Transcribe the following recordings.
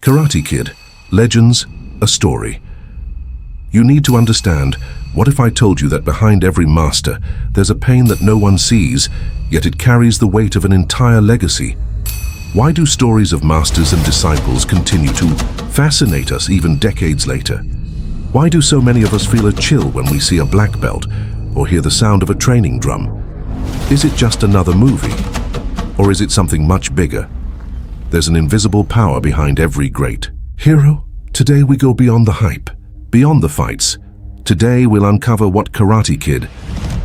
Karate Kid, Legends, a story. You need to understand, what if I told you that behind every master, there's a pain that no one sees, yet it carries the weight of an entire legacy? Why do stories of masters and disciples continue to fascinate us even decades later? Why do so many of us feel a chill when we see a black belt or hear the sound of a training drum? Is it just another movie? Or is it something much bigger? There's an invisible power behind every great hero. Today we go beyond the hype, beyond the fights. Today we'll uncover what Karate Kid,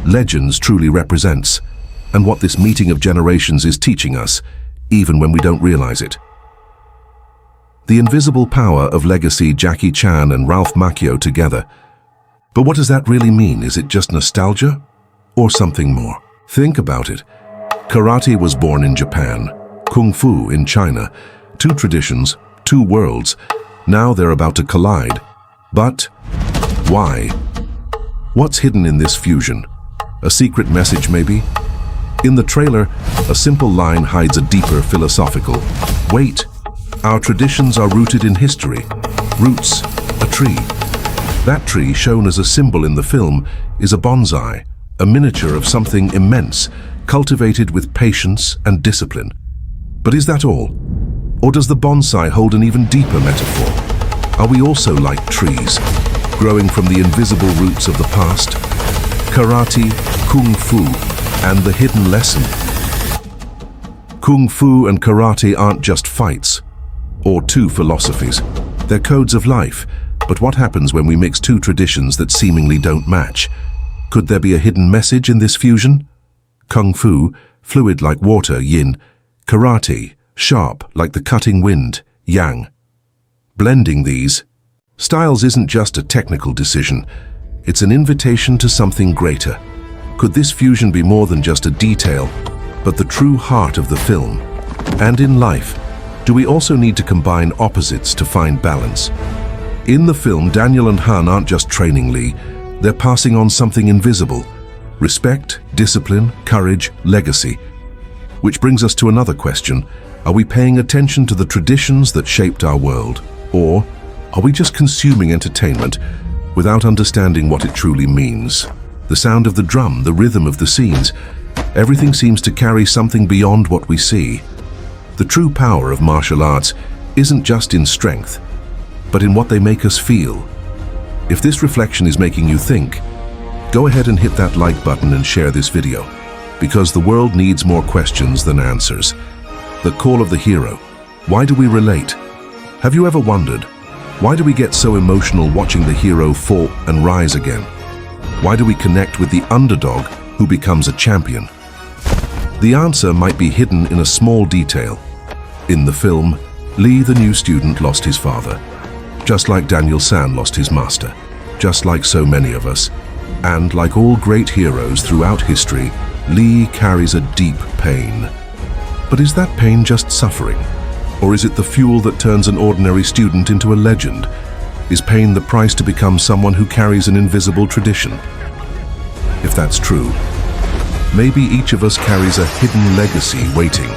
Legends, truly represents, and what this meeting of generations is teaching us, even when we don't realize it. The invisible power of legacy Jackie Chan and Ralph Macchio together. But what does that really mean? Is it just nostalgia? Or something more? Think about it. Karate was born in Japan, Kung Fu in China. Two traditions, two worlds. Now they're about to collide. But why? What's hidden in this fusion? A secret message, maybe? In the trailer, a simple line hides a deeper philosophical. Wait, our traditions are rooted in history. Roots, a tree. That tree, shown as a symbol in the film, is a bonsai, a miniature of something immense, cultivated with patience and discipline. But is that all? Or does the bonsai hold an even deeper metaphor? Are we also like trees, growing from the invisible roots of the past? Karate, Kung Fu, and the hidden lesson. Kung Fu and karate aren't just fights, or two philosophies. They're codes of life. But what happens when we mix two traditions that seemingly don't match? Could there be a hidden message in this fusion? Kung Fu, fluid like water, yin. Karate, sharp like the cutting wind, yang. Blending these styles isn't just a technical decision. It's an invitation to something greater. Could this fusion be more than just a detail, but the true heart of the film? And in life, do we also need to combine opposites to find balance? In the film, Daniel and Han aren't just training Lee, they're passing on something invisible. Respect, discipline, courage, legacy. Which brings us to another question. Are we paying attention to the traditions that shaped our world? Or are we just consuming entertainment without understanding what it truly means? The sound of the drum, the rhythm of the scenes, everything seems to carry something beyond what we see. The true power of martial arts isn't just in strength, but in what they make us feel. If this reflection is making you think, go ahead and hit that like button and share this video, because the world needs more questions than answers. The call of the hero. Why do we relate? Have you ever wondered, why do we get so emotional watching the hero fall and rise again? Why do we connect with the underdog who becomes a champion? The answer might be hidden in a small detail. In the film, Lee, the new student, lost his father. Just like Daniel San lost his master. Just like so many of us. And like all great heroes throughout history, Lee carries a deep pain. But is that pain just suffering? Or is it the fuel that turns an ordinary student into a legend? Is pain the price to become someone who carries an invisible tradition? If that's true, maybe each of us carries a hidden legacy waiting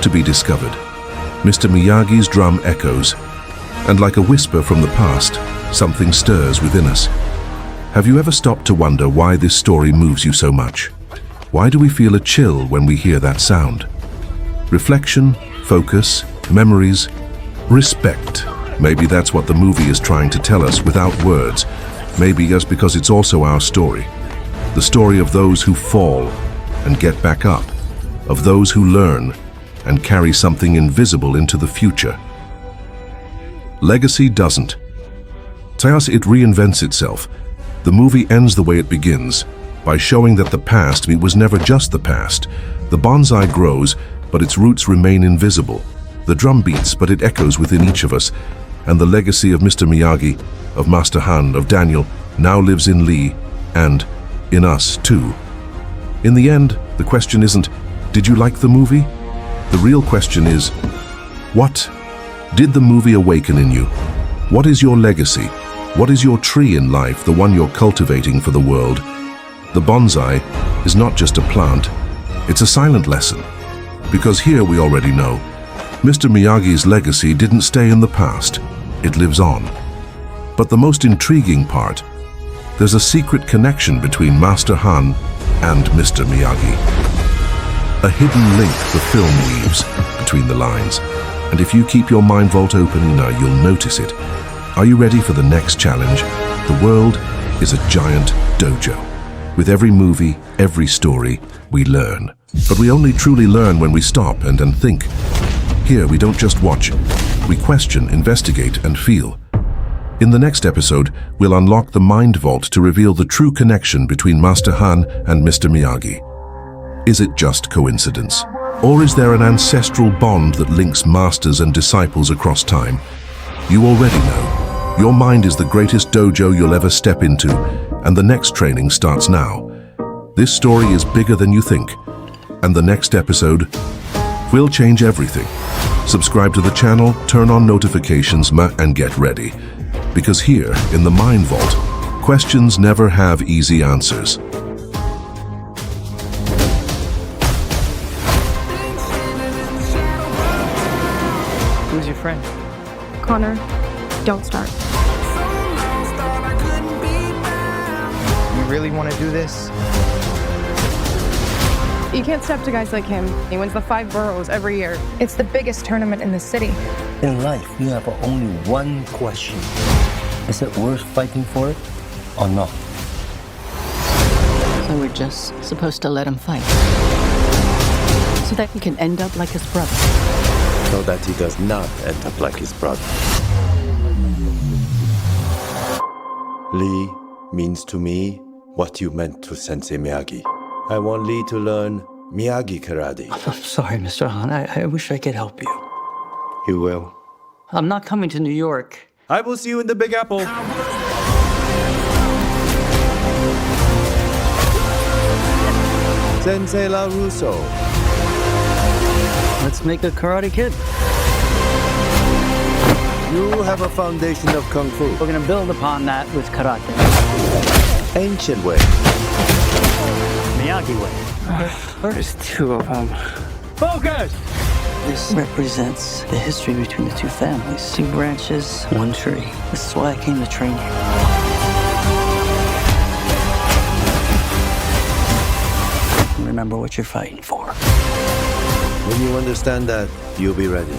to be discovered. Mr. Miyagi's drum echoes, and like a whisper from the past, something stirs within us. Have you ever stopped to wonder why this story moves you so much? Why do we feel a chill when we hear that sound? Reflection, focus, memories, respect. Maybe that's what the movie is trying to tell us without words. Maybe just because it's also our story. The story of those who fall and get back up. Of those who learn and carry something invisible into the future. Legacy doesn't. To us, it reinvents itself. The movie ends the way it begins, by showing that the past was never just the past. The bonsai grows, but its roots remain invisible. The drum beats, but it echoes within each of us. And the legacy of Mr. Miyagi, of Master Han, of Daniel, now lives in Lee, and in us too. In the end, the question isn't, did you like the movie? The real question is, what did the movie awaken in you? What is your legacy? What is your tree in life, the one you're cultivating for the world? The bonsai is not just a plant, it's a silent lesson. Because here we already know, Mr. Miyagi's legacy didn't stay in the past. It lives on. But the most intriguing part, there's a secret connection between Master Han and Mr. Miyagi. A hidden link the film weaves between the lines. And if you keep your mind vault open enough, you'll notice it. Are you ready for the next challenge? The world is a giant dojo. With every movie, every story, we learn. But we only truly learn when we stop and think. Here, we don't just watch. We question, investigate, and feel. In the next episode, we'll unlock the Mind Vault to reveal the true connection between Master Han and Mr. Miyagi. Is it just coincidence? Or is there an ancestral bond that links masters and disciples across time? You already know. Your mind is the greatest dojo you'll ever step into, and the next training starts now. This story is bigger than you think, and the next episode will change everything. Subscribe to the channel, turn on notifications, and get ready. Because here, in the Mind Vault, questions never have easy answers. Who's your friend? Connor, don't start. You really want to do this? You can't step to guys like him. He wins the 5 boroughs every year. It's the biggest tournament in the city. In life, you have only one question. Is it worth fighting for it or not? So we're just supposed to let him fight. So that he can end up like his brother. So that he does not end up like his brother. Lee means to me what you meant to Sensei Miyagi. I want Lee to learn Miyagi karate. I'm sorry, Mr. Han. I wish I could help you. You will. I'm not coming to New York. I will see you in the Big Apple. Sensei LaRusso. Let's make a Karate Kid. You have a foundation of Kung Fu. We're gonna build upon that with karate. Ancient way. Miyagi way. There's 2 of them. Focus! This represents the history between the 2 families. 2 branches, 1 tree. This is why I came to train you. Remember what you're fighting for. When you understand that, you'll be ready.